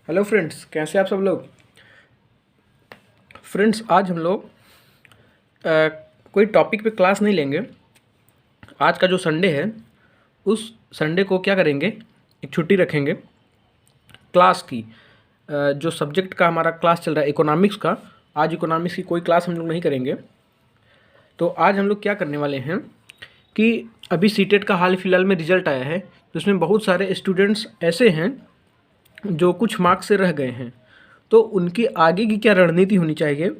Hello friends, कैसे आप सब लोग। फ्रेंड्स, आज हम लोग कोई टॉपिक पे क्लास नहीं लेंगे। आज का जो संडे है उस संडे को क्या करेंगे, एक छुट्टी रखेंगे क्लास की। जो सब्जेक्ट का हमारा क्लास चल रहा है इकोनॉमिक्स का, आज इकोनॉमिक्स की कोई क्लास हम लोग नहीं करेंगे। तो आज हम लोग क्या करने वाले हैं कि अभी सीटेट का हाल फिलहाल में रिजल्ट आया है, तो उसमें बहुत सारे स्टूडेंट्स ऐसे हैं जो कुछ मार्क्स से रह गए हैं। तो उनकी आगे की क्या रणनीति होनी चाहिए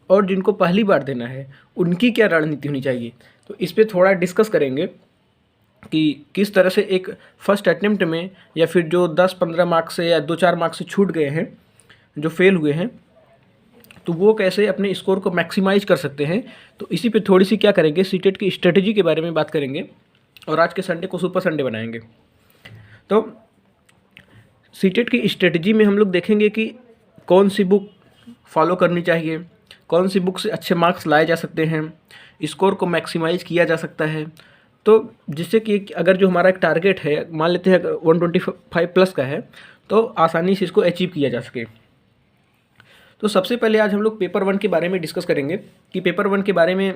और जिनको पहली बार देना है उनकी क्या रणनीति होनी चाहिए, तो इस पे थोड़ा डिस्कस करेंगे कि किस तरह से एक फर्स्ट अटेम्प्ट में या फिर जो 10-15 मार्क्स से या 2-4 मार्क्स से छूट गए हैं, जो फेल हुए हैं, तो वो कैसे अपने स्कोर को मैक्सिमाइज कर सकते हैं। तो इसी पे थोड़ी सी क्या करेंगे, सीटेट की स्ट्रेटजी के बारे में बात करेंगे और आज के संडे को सुपर संडे बनाएंगे। तो सीटेट की स्ट्रेटजी में हम लोग देखेंगे कि कौन सी बुक फॉलो करनी चाहिए, कौन सी बुक से अच्छे मार्क्स लाए जा सकते हैं, स्कोर को मैक्सिमाइज किया जा सकता है। तो जिससे कि अगर जो हमारा एक टारगेट है, मान लेते हैं 125 प्लस का है, तो आसानी से इसको अचीव किया जा सके। तो सबसे पहले आज हम लोग पेपर 1 के बारे में डिस्कस करेंगे कि पेपर 1 के बारे में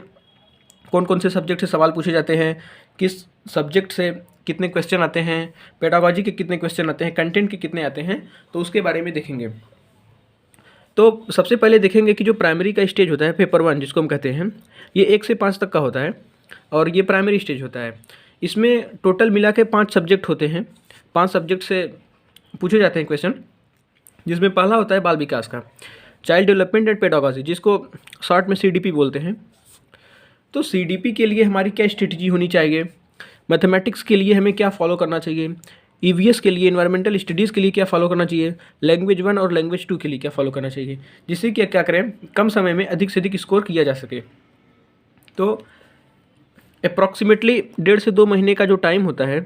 कौन कौन से सब्जेक्ट से सवाल पूछे जाते हैं, किस सब्जेक्ट से कितने क्वेश्चन आते हैं, पेडागोजी के कितने क्वेश्चन आते हैं, कंटेंट के कितने आते हैं, तो उसके बारे में देखेंगे। तो सबसे पहले देखेंगे कि जो प्राइमरी का स्टेज होता है पेपर 1 जिसको हम कहते हैं, ये 1 से 5 तक का होता है और ये प्राइमरी स्टेज होता है। इसमें टोटल मिला के 5 सब्जेक्ट होते हैं, 5 सब्जेक्ट से पूछे जाते हैं क्वेश्चन, जिसमें पहला होता है बाल विकास का, चाइल्ड डेवलपमेंट एंड पेडागोजी, जिसको शॉर्ट में CDP बोलते हैं। तो CDP के लिए हमारी क्या स्ट्रेटजी होनी चाहिए, मैथमेटिक्स के लिए हमें क्या फॉलो करना चाहिए, EVS के लिए, इन्वायरमेंटल स्टडीज़ के लिए क्या फॉलो करना चाहिए, लैंग्वेज 1 और लैंग्वेज 2 के लिए क्या फॉलो करना चाहिए, जिससे कि क्या करें, कम समय में अधिक से अधिक स्कोर किया जा सके। तो अप्रॉक्सीमेटली 1.5 से 2 महीने का जो टाइम होता है,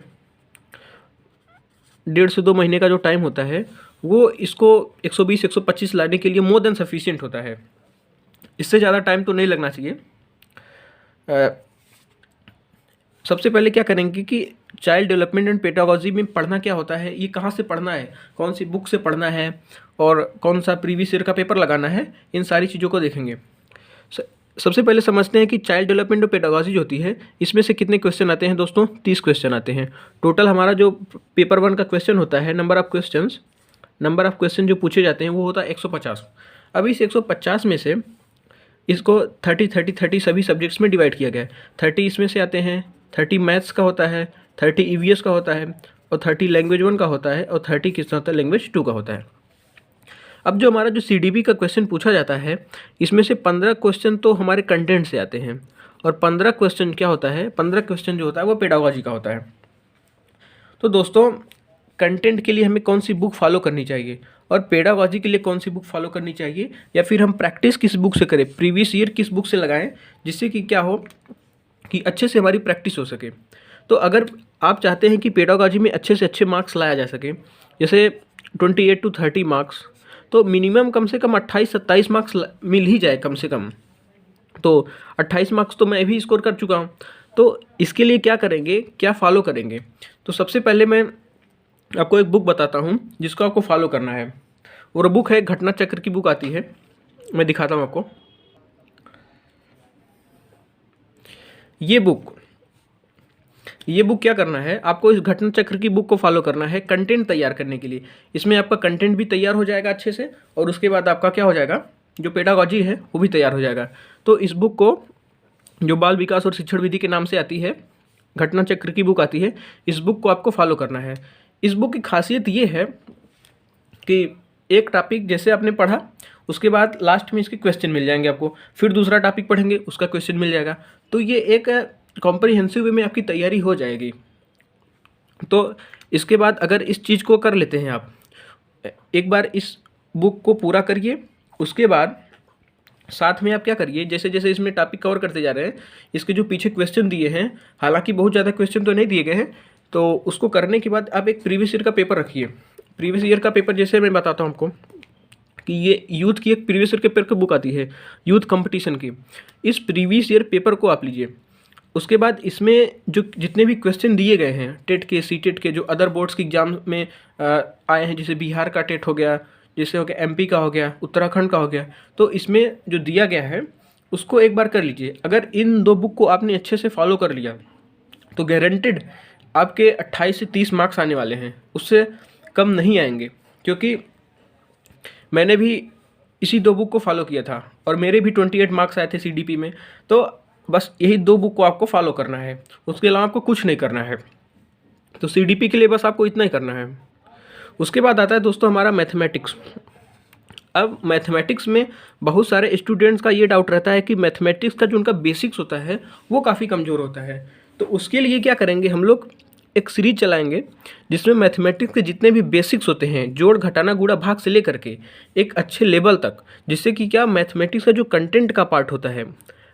1.5 से 2 महीने का जो टाइम होता है, वो इसको 120-125 लाने के लिए मोर देन सफिशिएंट होता है। इससे ज़्यादा टाइम तो नहीं लगना चाहिए। सबसे पहले क्या करेंगे कि चाइल्ड डेवलपमेंट एंड पेडागोजी में पढ़ना क्या होता है, ये कहाँ से पढ़ना है, कौन सी बुक से पढ़ना है और कौन सा प्रीवियस ईयर का पेपर लगाना है, इन सारी चीज़ों को देखेंगे। सबसे पहले समझते हैं कि चाइल्ड डेवलपमेंट और पेडागोजी जो होती है, इसमें से कितने क्वेश्चन आते हैं दोस्तों, 30 क्वेश्चन आते हैं। टोटल हमारा जो पेपर 1 का क्वेश्चन होता है, नंबर ऑफ क्वेश्चन जो पूछे जाते हैं वो होता है 150। अब इस 150 में से इसको 30-30-30 सभी सब्जेक्ट्स में डिवाइड किया गया है। 30 इसमें से आते हैं, 30 मैथ्स का होता है, 30 EVS का होता है और 30 लैंग्वेज 1 का होता है और 30 किसका होता है, लैंग्वेज 2 का होता है। अब जो हमारा जो CDP का क्वेश्चन पूछा जाता है, इसमें से 15 क्वेश्चन तो हमारे कंटेंट से आते हैं और 15 क्वेश्चन क्या होता है, 15 क्वेश्चन जो होता है वो पेडागोजी का होता है। तो दोस्तों, कंटेंट के लिए हमें कौन सी बुक फॉलो करनी चाहिए और पेडागोजी के लिए कौन सी बुक फॉलो करनी चाहिए, या फिर हम प्रैक्टिस किस बुक से करें, प्रीवियस ईयर किस बुक से लगाएं, जिससे कि क्या हो कि अच्छे से हमारी प्रैक्टिस हो सके। तो अगर आप चाहते हैं कि पेडागोजी में अच्छे से अच्छे मार्क्स लाया जा सके, जैसे 28 to 30 मार्क्स, तो मिनिमम कम से कम 28-27 मार्क्स मिल ही जाए कम से कम। तो 28 मार्क्स तो मैं भी स्कोर कर चुका हूँ। तो इसके लिए क्या करेंगे, क्या फॉलो करेंगे, तो सबसे पहले मैं आपको एक बुक बताता हूँ जिसको आपको फॉलो करना है। और बुक है, घटना चक्र की बुक आती है, मैं दिखाता हूँ आपको। ये बुक क्या करना है, आपको इस घटना चक्र की बुक को फॉलो करना है कंटेंट तैयार करने के लिए। इसमें आपका कंटेंट भी तैयार हो जाएगा अच्छे से और उसके बाद आपका क्या हो जाएगा, जो पेडागोजी है वो भी तैयार हो जाएगा। तो इस बुक को, जो बाल विकास और शिक्षण विधि के नाम से आती है, घटना चक्र की बुक आती है, इस बुक को आपको फॉलो करना है। इस बुक की खासियत ये है कि एक टॉपिक जैसे आपने पढ़ा, उसके बाद लास्ट में इसके क्वेश्चन मिल जाएंगे आपको, फिर दूसरा टॉपिक पढ़ेंगे उसका क्वेश्चन मिल जाएगा। तो ये एक कॉम्प्रिहेंसिव वे में आपकी तैयारी हो जाएगी। तो इसके बाद अगर इस चीज़ को कर लेते हैं आप, एक बार इस बुक को पूरा करिए, उसके बाद साथ में आप क्या करिए, जैसे जैसे इसमें टॉपिक कवर करते जा रहे हैं, इसके जो पीछे क्वेश्चन दिए हैं, हालांकि बहुत ज़्यादा क्वेश्चन तो नहीं दिए गए हैं, तो उसको करने के बाद आप एक प्रीवियस ईयर का पेपर रखिए। प्रीवियस ईयर का पेपर जैसे मैं बताता हूँ आपको कि ये यूथ की एक प्रीवियस ईयर के पेपर की बुक आती है, यूथ कंपटीशन की। इस प्रीवियस ईयर पेपर को आप लीजिए। उसके बाद इसमें जो जितने भी क्वेश्चन दिए गए हैं टेट के, सीटेट के, जो अदर बोर्ड्स के एग्जाम में आए हैं, जैसे बिहार का टेट हो गया, जैसे हो गया MP का हो गया, उत्तराखंड का हो गया, तो इसमें जो दिया गया है उसको एक बार कर लीजिए। अगर इन 2 बुक को आपने अच्छे से फॉलो कर लिया तो गारंटेड आपके 28 से 30 मार्क्स आने वाले हैं, उससे कम नहीं आएंगे। क्योंकि मैंने भी इसी 2 बुक को फॉलो किया था और मेरे भी 28 मार्क्स आए थे CDP में। तो बस यही 2 बुक को आपको फॉलो करना है, उसके अलावा आपको कुछ नहीं करना है। तो CDP के लिए बस आपको इतना ही करना है। उसके बाद आता है दोस्तों हमारा मैथमेटिक्स। अब मैथमेटिक्स में बहुत सारे स्टूडेंट्स का ये डाउट रहता है कि मैथमेटिक्स का जो उनका बेसिक्स होता है वो काफ़ी कमज़ोर होता है। तो उसके लिए क्या करेंगे, हम लोग एक सीरीज चलाएंगे जिसमें मैथमेटिक्स के जितने भी बेसिक्स होते हैं, जोड़ घटाना गुणा भाग से लेकर के एक अच्छे लेवल तक, जिससे कि क्या मैथमेटिक्स का जो कंटेंट का पार्ट होता है,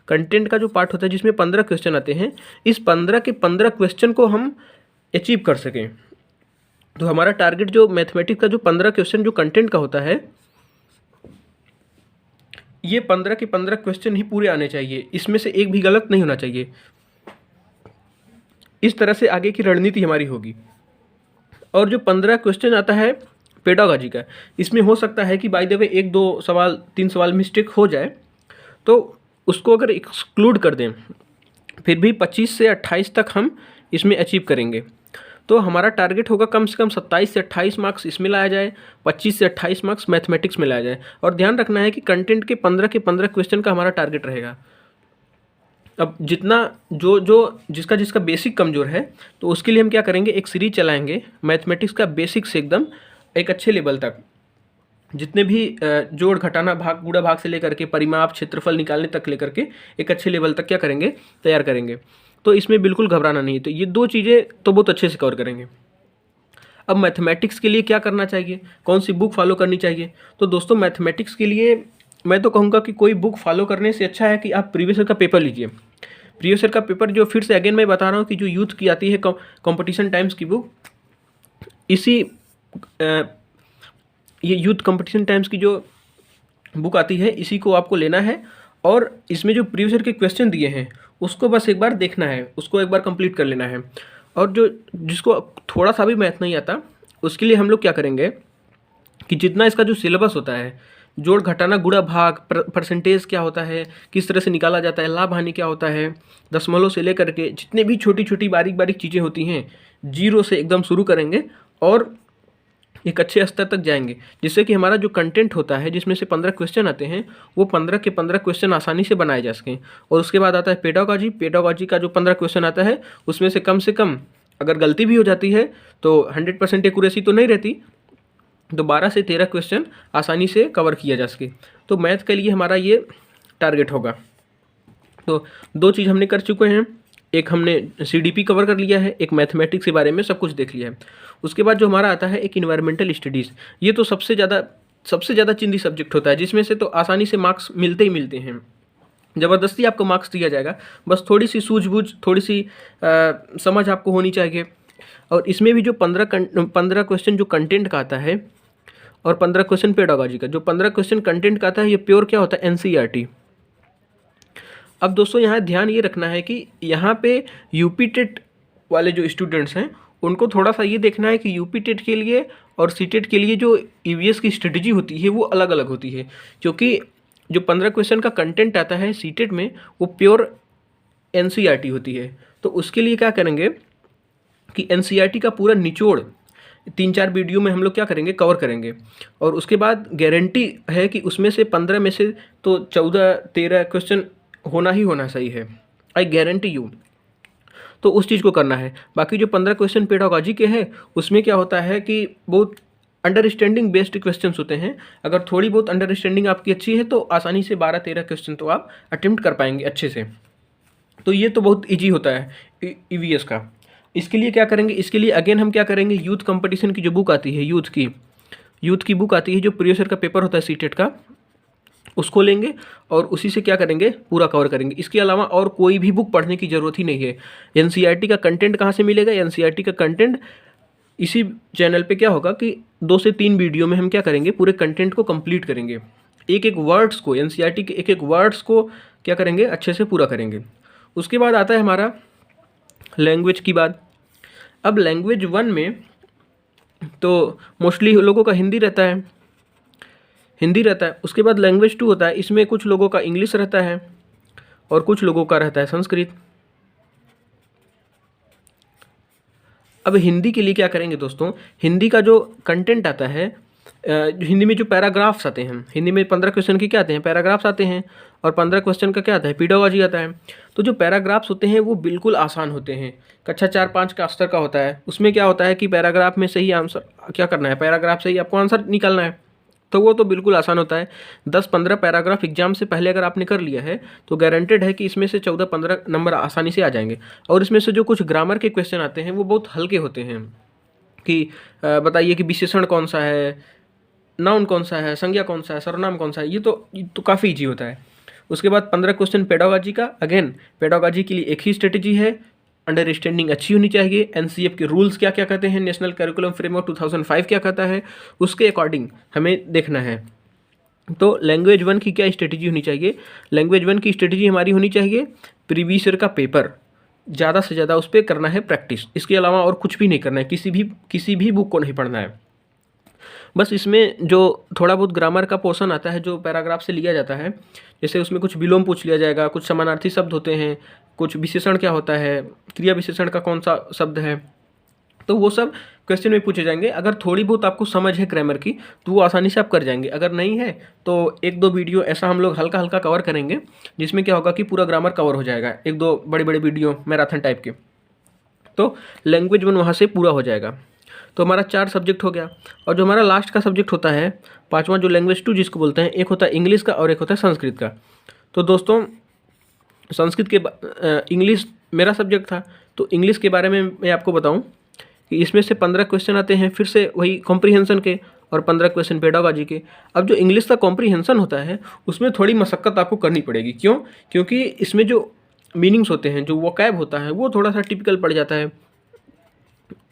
कंटेंट का जो पार्ट होता है जिसमें 15 क्वेश्चन आते हैं, इस 15 के 15 क्वेश्चन को हम अचीव कर सकें। तो हमारा टारगेट जो मैथमेटिक्स का जो 15 क्वेश्चन जो कंटेंट का होता है, ये 15 के 15 क्वेश्चन ही पूरे आने चाहिए, इसमें से एक भी गलत नहीं होना चाहिए। इस तरह से आगे की रणनीति हमारी होगी। और जो 15 क्वेश्चन आता है पेडागॉजी का, इसमें हो सकता है कि बाय द वे 1-2 सवाल 3 सवाल मिस्टेक हो जाए, तो उसको अगर एक्सक्लूड कर दें, फिर भी 25 से 28 तक हम इसमें अचीव करेंगे। तो हमारा टारगेट होगा कम से कम 27 से 28 मार्क्स इसमें लाया जाए, 25 से 28 मार्क्स मैथमेटिक्स में लाया जाए। और ध्यान रखना है कि कंटेंट के 15 क्वेश्चन का हमारा टारगेट रहेगा। अब जितना जिसका जिसका बेसिक कमज़ोर है, तो उसके लिए हम क्या करेंगे, एक सीरीज चलाएंगे मैथमेटिक्स का बेसिक से एकदम एक अच्छे लेवल तक, जितने भी जोड़ घटाना भाग गुणा भाग से लेकर के परिमाप क्षेत्रफल निकालने तक लेकर के एक अच्छे लेवल तक क्या करेंगे, तैयार करेंगे। तो इसमें बिल्कुल घबराना नहीं है। तो ये 2 चीज़ें तो बहुत अच्छे से कवर करेंगे। अब मैथमेटिक्स के लिए क्या करना चाहिए, कौन सी बुक फॉलो करनी चाहिए? तो दोस्तों मैथमेटिक्स के लिए मैं तो कहूँगा कि कोई बुक फॉलो करने से अच्छा है कि आप प्रीवियस ईयर का पेपर लीजिए। प्रीवियस ईयर का पेपर जो फिर से अगेन मैं बता रहा हूँ कि जो यूथ की आती है कंपटीशन टाइम्स की बुक, इसी ये यूथ कंपटीशन टाइम्स की जो बुक आती है इसी को आपको लेना है। और इसमें जो प्रीवियस ईयर के क्वेश्चन दिए हैं उसको बस एक बार देखना है, उसको एक बार कंप्लीट कर लेना है। और जिसको थोड़ा सा भी मैथ नहीं आता, उसके लिए हम लोग क्या करेंगे कि जितना इसका जो सिलेबस होता है, जोड़ घटाना गुणा भाग, परसेंटेज क्या होता है, किस तरह से निकाला जाता है, लाभ हानि क्या होता है, दशमलव से लेकर के जितने भी छोटी छोटी बारीक बारीक चीज़ें होती हैं, जीरो से एकदम शुरू करेंगे और एक अच्छे स्तर तक जाएंगे, जिससे कि हमारा जो कंटेंट होता है जिसमें से 15 क्वेश्चन आते हैं, वो 15 के 15 क्वेश्चन आसानी से बनाए जा सकें। और उसके बाद आता है पेडागॉजी का जो 15 क्वेश्चन आता है, उसमें से कम अगर गलती भी हो जाती है तो 100% एक्यूरेसी तो नहीं रहती, तो 12 से 13 क्वेश्चन आसानी से कवर किया जा सके। तो मैथ के लिए हमारा ये टारगेट होगा। तो 2 चीज़ हमने कर चुके हैं, एक हमने CDP कवर कर लिया है, एक मैथमेटिक्स के बारे में सब कुछ देख लिया है। उसके बाद जो हमारा आता है एक इन्वायरमेंटल स्टडीज़, ये तो सबसे ज़्यादा चिंदी सब्जेक्ट होता है, जिसमें से तो आसानी से मार्क्स मिलते ही मिलते हैं। ज़बरदस्ती आपको मार्क्स दिया जाएगा, बस थोड़ी सी सूझबूझ, थोड़ी सी समझ आपको होनी चाहिए। और इसमें भी जो 15 क्वेश्चन जो कंटेंट का आता है और 15 क्वेश्चन पेडागॉजी का, जो 15 क्वेश्चन कंटेंट का आता है, ये प्योर क्या होता है, NCERT। अब दोस्तों यहाँ ध्यान ये रखना है कि यहाँ पे यूपी टेट वाले जो स्टूडेंट्स हैं उनको थोड़ा सा ये देखना है कि यूपी टेट के लिए और सीटेट के लिए जो EVS की स्ट्रेटजी होती है वो अलग अलग होती है। क्योंकि जो 15 क्वेश्चन का कंटेंट आता है सीटेट में, वो प्योर NCERT होती है। तो उसके लिए क्या करेंगे कि NCERT का पूरा निचोड़ 3-4 वीडियो में हम लोग क्या करेंगे, कवर करेंगे। और उसके बाद गारंटी है कि उसमें से 15 में से तो 14-13 क्वेश्चन होना ही होना सही है, आई गारंटी यू। तो उस चीज़ को करना है। बाकी जो 15 क्वेश्चन पेडागॉजी के हैं, उसमें क्या होता है कि बहुत अंडरस्टैंडिंग बेस्ड क्वेश्चंस होते हैं। अगर थोड़ी बहुत अंडरस्टैंडिंग आपकी अच्छी है तो आसानी से 12-13 क्वेश्चन तो आप अटेम्प्ट कर पाएंगे अच्छे से। तो ये तो बहुत ईजी होता है EVS का। इसके लिए क्या करेंगे, इसके लिए अगेन हम क्या करेंगे, यूथ कंपटीशन की जो बुक आती है, यूथ की बुक आती है, जो प्रीवियस ईयर का पेपर होता है सीटेट का, उसको लेंगे और उसी से क्या करेंगे, पूरा कवर करेंगे। इसके अलावा और कोई भी बुक पढ़ने की ज़रूरत ही नहीं है। NCERT का कंटेंट कहाँ से मिलेगा, NCERT का कंटेंट इसी चैनल पे क्या होगा कि 2 से 3 वीडियो में हम क्या करेंगे, पूरे कंटेंट को कंप्लीट करेंगे। एक वर्ड्स को, NCERT के एक वर्ड्स को क्या करेंगे, अच्छे से पूरा करेंगे। उसके बाद आता है हमारा लैंग्वेज की बात। अब लैंग्वेज 1 में तो मोस्टली लोगों का हिंदी रहता है, हिंदी रहता है। उसके बाद लैंग्वेज 2 होता है, इसमें कुछ लोगों का इंग्लिश रहता है और कुछ लोगों का रहता है संस्कृत। अब हिंदी के लिए क्या करेंगे दोस्तों, हिंदी का जो कंटेंट आता है, हिंदी में जो पैराग्राफ्स आते हैं, हिंदी में 15 क्वेश्चन के क्या आते हैं, पैराग्राफ्स आते हैं, और 15 क्वेश्चन का क्या आता है, पेडागॉजी आता है। तो जो पैराग्राफ्स होते हैं वो बिल्कुल आसान होते हैं, कक्षा 4-5 का स्तर का होता है। उसमें क्या होता है कि पैराग्राफ में से ही आंसर क्या करना है, पैराग्राफ से ही आपको आंसर निकालना है, तो वो तो बिल्कुल आसान होता है। 10-15 पैराग्राफ एग्जाम से पहले अगर आपने कर लिया है तो गारंटेड है कि इसमें से 14-15 नंबर आसानी से आ जाएंगे। और इसमें से जो कुछ ग्रामर के क्वेश्चन आते हैं वो बहुत हल्के होते हैं, कि बताइए कि विशेषण कौन सा है, नाउन कौन सा है, संज्ञा कौन सा है, सर्वनाम कौन सा है, ये तो काफ़ी ईजी होता है। उसके बाद 15 क्वेश्चन पेडागॉजी का। अगेन पेडागॉजी के लिए एक ही स्ट्रेटेजी है, अंडरस्टैंडिंग अच्छी होनी चाहिए। एनसीएफ के रूल्स क्या क्या कहते हैं, नेशनल करिकुलम फ्रेमवर्क 2005 क्या कहता है, उसके अकॉर्डिंग हमें देखना है। तो लैंग्वेज 1 की क्या स्ट्रेटेजी होनी चाहिए, लैंग्वेज 1 की स्ट्रेटेजी हमारी होनी चाहिए प्रीवियस ईयर का पेपर ज़्यादा से ज़्यादा उस पर करना है प्रैक्टिस। इसके अलावा और कुछ भी नहीं करना है, किसी भी बुक को नहीं पढ़ना है। बस इसमें जो थोड़ा बहुत ग्रामर का पोर्शन आता है जो पैराग्राफ से लिया जाता है, जैसे उसमें कुछ विलोम पूछ लिया जाएगा, कुछ समानार्थी शब्द होते हैं, कुछ विशेषण क्या होता है, क्रिया विशेषण का कौन सा शब्द है, तो वो सब क्वेश्चन में पूछे जाएंगे। अगर थोड़ी बहुत आपको समझ है ग्रामर की तो वो आसानी से आप कर जाएंगे, अगर नहीं है तो 1-2 वीडियो ऐसा हम लोग हल्का हल्का कवर करेंगे जिसमें क्या होगा कि पूरा ग्रामर कवर हो जाएगा, 1-2 बड़े बड़े वीडियो मैराथन टाइप के। तो लैंग्वेज 1 वहाँ से पूरा हो जाएगा। तो हमारा 4 सब्जेक्ट हो गया। और जो हमारा लास्ट का सब्जेक्ट होता है 5वां, जो लैंग्वेज 2 जिसको बोलते हैं, एक होता है इंग्लिश का और एक होता है संस्कृत का। तो दोस्तों संस्कृत के इंग्लिश मेरा सब्जेक्ट था, तो इंग्लिश के बारे में मैं आपको बताऊं कि इसमें से 15 क्वेश्चन आते हैं फिर से वही कॉम्प्रीहेंशन के, और 15 क्वेश्चन पेडागॉजी के। अब जो इंग्लिश का कॉम्प्रीहेंशन होता है उसमें थोड़ी मशक्कत आपको करनी पड़ेगी। क्यों? क्योंकि इसमें जो मीनिंग्स होते हैं, जो वोकैब होता है वो थोड़ा सा टिपिकल पड़ जाता है।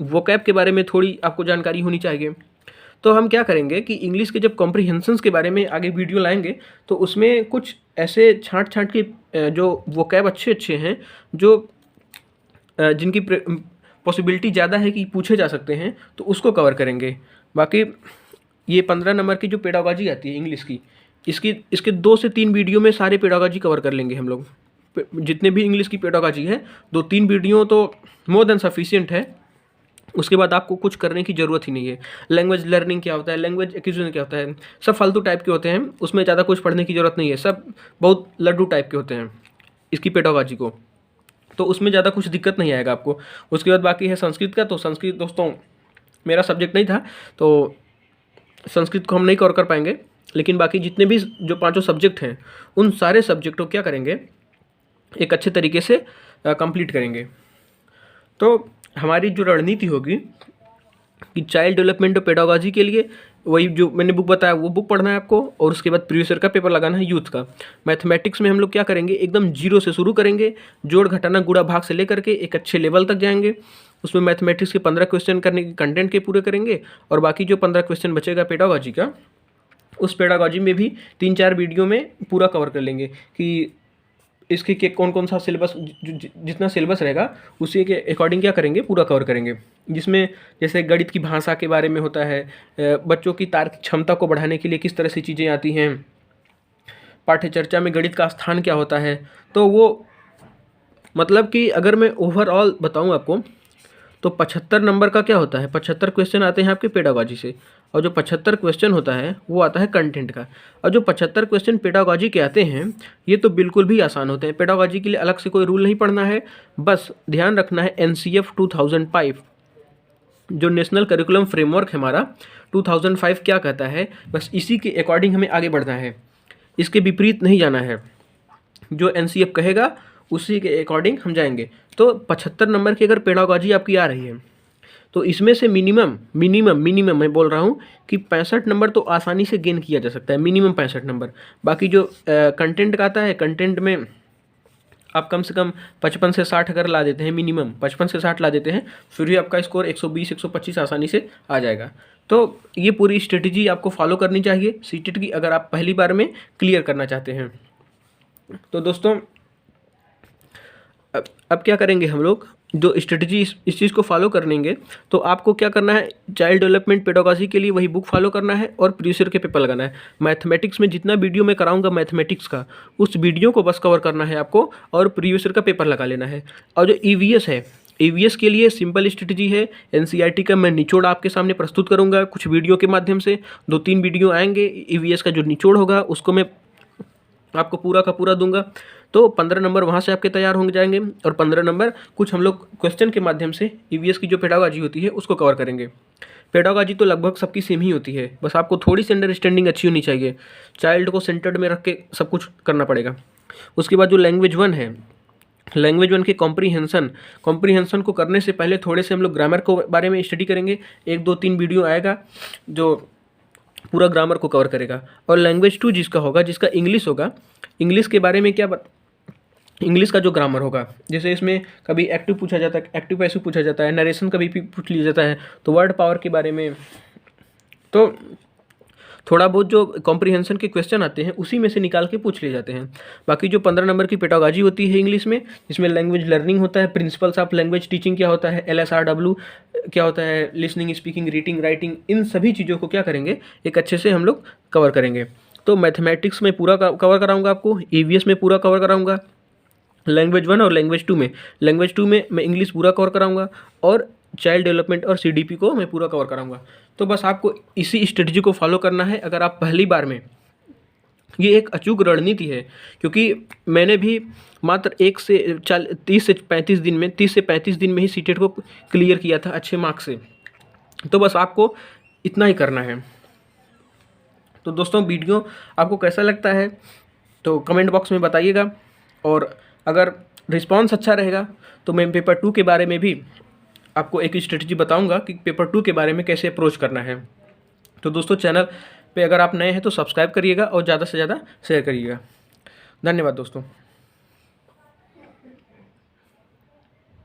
वोकैब के बारे में थोड़ी आपको जानकारी होनी चाहिए। तो हम क्या करेंगे कि इंग्लिश के जब कॉम्प्रीहेंशंस के बारे में आगे वीडियो लाएंगे तो उसमें कुछ ऐसे छांट के जो वोकैब अच्छे हैं, जो जिनकी पॉसिबिलिटी ज़्यादा है कि पूछे जा सकते हैं, तो उसको कवर करेंगे। बाकी ये 15 नंबर की जो पेडागॉजी आती है इंग्लिश की, इसके 2 से 3 वीडियो में सारे पेडागॉजी कवर कर लेंगे हम लोग। जितने भी इंग्लिश की पेडागॉजी है 2-3 वीडियो तो मोर देन सफिशिएंट है। उसके बाद आपको कुछ करने की ज़रूरत ही नहीं है। लैंग्वेज लर्निंग क्या होता है, लैंग्वेज एक्विजिशन क्या होता है, सब फालतू टाइप के होते हैं, उसमें ज़्यादा कुछ पढ़ने की ज़रूरत नहीं है, सब बहुत लड्डू टाइप के होते हैं इसकी पेडागॉजी को, तो उसमें ज़्यादा कुछ दिक्कत नहीं आएगा आपको। उसके बाद बाकी है संस्कृत का। तो संस्कृत दोस्तों मेरा सब्जेक्ट नहीं था, तो संस्कृत को हम नहीं कवर कर पाएंगे, लेकिन बाकी जितने भी जो 5 सब्जेक्ट हैं उन सारे सब्जेक्ट को क्या करेंगे, एक अच्छे तरीके से कंप्लीट करेंगे। तो हमारी जो रणनीति होगी कि चाइल्ड डेवलपमेंट और पेडागॉजी के लिए वही जो मैंने बुक बताया वो बुक पढ़ना है आपको, और उसके बाद प्रीवियस ईयर का पेपर लगाना है यूथ का। मैथमेटिक्स में हम लोग क्या करेंगे, एकदम जीरो से शुरू करेंगे, जोड़ घटाना गुणा भाग से लेकर के एक अच्छे लेवल तक जाएंगे। उसमें मैथमेटिक्स के 15 क्वेश्चन करने के कंटेंट के पूरे करेंगे, और बाकी जो 15 क्वेश्चन बचेगा पेडागॉजी का, उस पेडागॉजी में भी 3-4 वीडियो में पूरा कवर कर लेंगे कि इसके के कौन सा सिलेबस, जितना सिलेबस रहेगा उसी के अकॉर्डिंग क्या करेंगे, पूरा कवर करेंगे। जिसमें जैसे गणित की भाषा के बारे में होता है, बच्चों की तार्किक क्षमता को बढ़ाने के लिए किस तरह से चीज़ें आती हैं, पाठ्य चर्चा में गणित का स्थान क्या होता है। तो वो मतलब कि अगर मैं ओवरऑल बताऊं आपको तो 75 नंबर का क्या होता है, 75 क्वेश्चन आते हैं आपके पेडागॉजी से, और जो 75 क्वेश्चन होता है वो आता है कंटेंट का। और जो 75 क्वेश्चन पेडागॉजी के आते हैं ये तो बिल्कुल भी आसान होते हैं। पेडागॉजी के लिए अलग से कोई रूल नहीं पढ़ना है, बस ध्यान रखना है एनसीएफ 2005 जो नेशनल करिकुलम फ्रेमवर्क है हमारा 2005 क्या कहता है, बस इसी के अकॉर्डिंग हमें आगे बढ़ना है, इसके विपरीत नहीं जाना है। जो एनसीएफ कहेगा उसी के अकॉर्डिंग हम जाएंगे। तो 75 नंबर की अगर पेडागॉजी आपकी आ रही है तो इसमें से मिनिमम मैं बोल रहा हूँ कि 65 नंबर तो आसानी से गेन किया जा सकता है, मिनिमम 65 नंबर। बाकी जो कंटेंट का आता है, कंटेंट में आप कम से कम 55 से 60 अगर ला देते हैं, मिनिमम 55 से 60 ला देते हैं, फिर भी आपका स्कोर 120-125 आसानी से आ जाएगा। तो ये पूरी स्ट्रेटजी आपको फॉलो करनी चाहिए सीटेट की, अगर आप पहली बार में क्लियर करना चाहते हैं। तो दोस्तों अब क्या करेंगे हम लोग, जो स्ट्रेटजी इस चीज़ को फॉलो करेंगे तो आपको क्या करना है, चाइल्ड डेवलपमेंट पेडागोजी के लिए वही बुक फॉलो करना है और प्रीवियस ईयर के पेपर लगाना है। मैथमेटिक्स में जितना वीडियो मैं कराऊंगा मैथमेटिक्स का, उस वीडियो को बस कवर करना है आपको और प्रीवियस ईयर का पेपर लगा लेना है। और जो ईवीएस है, ईवीएस के लिए सिंपल स्ट्रेटजी है। एनसीईआरटी का मैं निचोड़ आपके सामने प्रस्तुत करूंगा कुछ वीडियो के माध्यम से, 2-3 वीडियो आएंगे। ईवीएस का जो निचोड़ होगा उसको मैं आपको पूरा का पूरा दूंगा। तो 15 नंबर वहाँ से आपके तैयार हो जाएंगे और 15 नंबर कुछ हम लोग क्वेश्चन के माध्यम से ईवीएस की जो पेडागोजी होती है उसको कवर करेंगे। पेडागोजी तो लगभग सबकी सेम ही होती है, बस आपको थोड़ी सी अंडरस्टैंडिंग अच्छी होनी चाहिए। चाइल्ड को सेंटर्ड में रख के सब कुछ करना पड़ेगा। उसके बाद जो लैंग्वेज 1 है, लैंग्वेज 1 के कॉम्प्रीहेंशन को करने से पहले थोड़े से हम लोग ग्रामर को बारे में स्टडी करेंगे। 1-2-3 वीडियो आएगा जो पूरा ग्रामर को कवर करेगा। और लैंग्वेज 2 जिसका होगा, जिसका इंग्लिश होगा, इंग्लिश के बारे में इंग्लिश का जो ग्रामर होगा, जैसे इसमें कभी एक्टिव पूछा जाता है, एक्टिव पैसिव पूछा जाता है, नरेशन कभी पूछ लिया जाता है, तो वर्ड पावर के बारे में, तो थोड़ा बहुत जो कॉम्प्रीहेंशन के क्वेश्चन आते हैं उसी में से निकाल के पूछ लिए जाते हैं। बाकी जो 15 नंबर की पेडागोजी होती है इंग्लिश में, जिसमें लैंग्वेज लर्निंग होता है, प्रिंसिपल्स ऑफ लैंग्वेज टीचिंग क्या होता है, LSRW क्या होता है, लिसनिंग, स्पीकिंग, रीडिंग, राइटिंग, इन सभी चीज़ों को क्या करेंगे, एक अच्छे से हम लोग कवर करेंगे। तो मैथमेटिक्स में पूरा कवर कराऊंगा आपको, ईवीएस में पूरा कवर कराऊंगा, लैंग्वेज 1 और लैंग्वेज 2 में मैं इंग्लिश पूरा कवर कराऊंगा और चाइल्ड डेवलपमेंट और CDP को मैं पूरा कवर कराऊंगा। तो बस आपको इसी स्ट्रेटजी को फॉलो करना है। अगर आप पहली बार में, ये एक अचूक रणनीति है, क्योंकि मैंने भी मात्र 30 से 35 दिन में ही सीटेट को क्लियर किया था अच्छे मार्क्स से। तो बस आपको इतना ही करना है। तो दोस्तों वीडियो आपको कैसा लगता है तो कमेंट बॉक्स में बताइएगा, और अगर रिस्पांस अच्छा रहेगा तो मैं पेपर 2 के बारे में भी आपको एक स्ट्रेटजी बताऊंगा कि पेपर 2 के बारे में कैसे अप्रोच करना है। तो दोस्तों चैनल पे अगर आप नए हैं तो सब्सक्राइब करिएगा और ज़्यादा से ज़्यादा शेयर करिएगा। धन्यवाद दोस्तों।